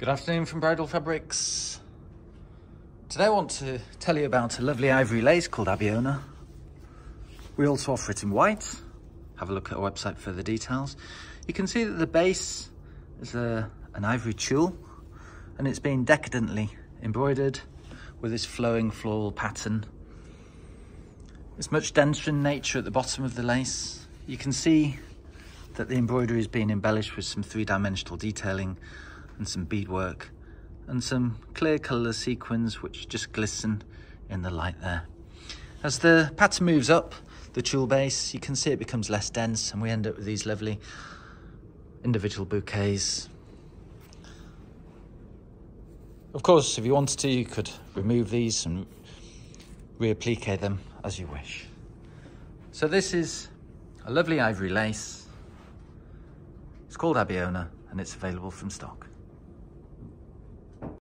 Good afternoon from Bridal Fabrics. Today I want to tell you about a lovely ivory lace called Abiona. We also offer it in white. Have a look at our website for the details. You can see that the base is an ivory tulle, and it's been decadently embroidered with this flowing floral pattern. It's much denser in nature at the bottom of the lace. You can see that the embroidery has been embellished with some three-dimensional detailing and some beadwork and some clear colour sequins which just glisten in the light there. As the pattern moves up the tulle base, you can see it becomes less dense and we end up with these lovely individual bouquets. Of course, if you wanted to, you could remove these and reapplique them as you wish. So this is a lovely ivory lace. It's called Abiona and it's available from stock.